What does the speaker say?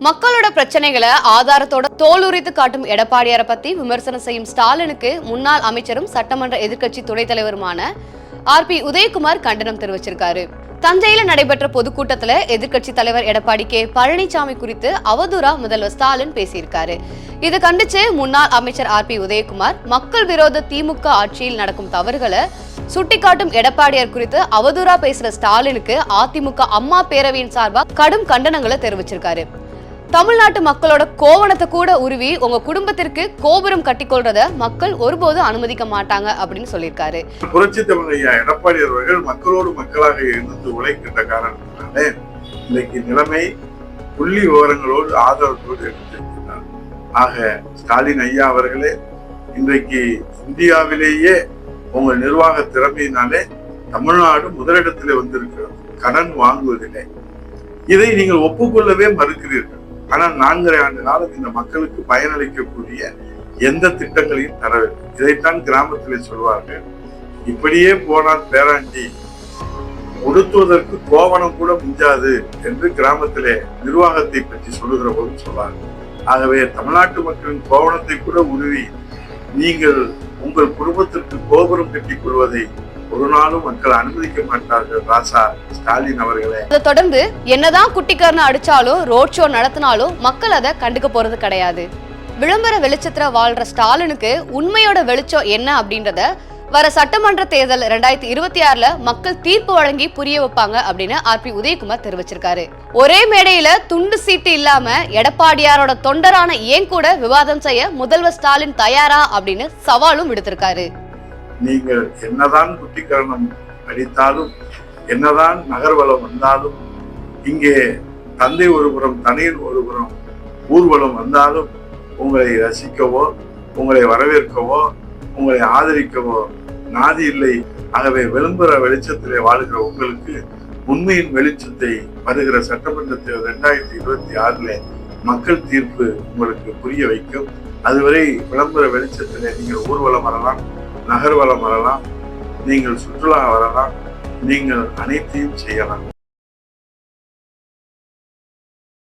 மக்களோட பிரச்சனைகளை ஆதாரத்தோட தோலுரித்து காட்டும் எடப்பாடியாரை பத்தி விமர்சனம் செய்யும் ஸ்டாலினுக்கு முன்னாள் அமைச்சரும் சட்டமன்ற எதிர்க்கட்சி துணைத் தலைவருமான RP உதயகுமார் கண்டனம் தெரிவிச்சிருக்காரு. தஞ்சையில நடைபெற்ற பொதுக்கூட்டத்துல எதிர்க்கட்சி தலைவர் எடப்பாடி கே பழனிசாமி குறித்து அவதூறா முதல்வர் ஸ்டாலின் பேசியிருக்காரு. இதை கண்டிச்சு முன்னாள் அமைச்சர் RP உதயகுமார் மக்கள் விரோத திமுக ஆட்சியில் நடக்கும் தவறுகளை சுட்டிக்காட்டும் எடப்பாடியார் குறித்து அவதூறா பேசுற ஸ்டாலினுக்கு அதிமுக அம்மா பேரவையின் சார்பா கடும் கண்டனங்களை தெரிவிச்சிருக்காரு. தமிழ்நாட்டு மக்களோட கோவணத்தை கூட உருவி உங்க குடும்பத்திற்கு கோபுரம் கட்டிக்கொள்றத மக்கள் ஒருபோதும் அனுமதிக்க மாட்டாங்க அப்படின்னு சொல்லியிருக்காரு. புரட்சி தமிழ் ஐயா எடப்பாடி அவர்கள் மக்களோடு மக்களாக இருந்து உழைக்கின்ற காரணத்தினாலே இன்னைக்கு நிலைமை புள்ளி விவரங்களோடு ஆதாரத்தோடு எடுத்திருக்கிறார். ஆக ஸ்டாலின் ஐயா அவர்களே, இன்றைக்கு இந்தியாவிலேயே உங்கள் நிர்வாக திறமையினாலே தமிழ்நாடு முதலிடத்திலே வந்திருக்கிறது கடன் வாங்குவதில்லை. இதை நீங்கள் ஒப்புக்கொள்ளவே மறுக்கிறீர்கள். ஆனால் 4.5 ஆண்டு காலம் இந்த மக்களுக்கு பயனளிக்கக்கூடிய எந்த திட்டங்களையும் தரவில்லை. இதைத்தான் கிராமத்திலே சொல்வார்கள், இப்படியே போனால் பேராண்டி உடுத்துவதற்கு கோவணம் கூட மிஞ்சாது என்று கிராமத்திலே நிர்வாகத்தை பற்றி சொல்லுகிற போது சொல்வார்கள். ஆகவே தமிழ்நாட்டு மக்களின் கோவணத்தை கூட உருவி நீங்கள் உங்கள் குடும்பத்திற்கு கோபுரம் கட்டிக் கொள்வதை ஒரு நாளும் மக்கள் அனுமதிக்க மாட்டார்கள். ராசா ஸ்டாலின் அவர்களே, அதை தொடர்ந்து என்னதான் குட்டிக்காரனை அடிச்சாலும் ரோட் ஷோ நடத்தினாலும் மக்கள் அதை கண்டுக்க போறது கிடையாது. விளம்பர வெளிச்சத்துல வாழ்ற ஸ்டாலினுக்கு உண்மையோட வெளிச்சம் என்ன அப்படின்றத வர சட்டமன்ற தேர்தல் 2026ல மக்கள் தீர்ப்பு வழங்கி புரிய வைப்பாங்க அப்படின்னு RP உதயகுமார் தெரிவிச்சிருக்காரு. ஒரே மேடையில துண்டு சீட்டு இல்லாம எடப்பாடியாரோட தொண்டரான ஏன் கூட விவாதம் செய்ய முதல்வர் ஸ்டாலின் தயாரா அப்படின்னு சவாலும் விடுத்திருக்காரு. நீங்கள் என்னதான் குட்டிக்கரணம் அடித்தாலும், என்னதான் நகர்வலம் வந்தாலும், இங்கே தந்தை ஒருபுறம் தனியன் ஒருபுறம் ஊர்வலம் வந்தாலும் உங்களை ரசிக்கவோ, உங்களை வரவேற்கவோ, உங்களை ஆதரிக்கவோ நாதி இல்லை. ஆகவே விளம்பர வெளிச்சத்திலே வாழ்கிற உங்களுக்கு உண்மையின் வெளிச்சத்தை வருகிற சட்டமன்ற தேர்தல் 2026ல மக்கள் தீர்ப்பு உங்களுக்கு புரிய வைக்கும். அதுவரை விளம்பர வெளிச்சத்திலே நீங்கள் ஊர்வலம் வரலாம், நகர்வலம் வரலாம், நீங்கள் சுற்றுலா வரலாம், நீங்கள் அனைத்தையும் செய்யலாம்.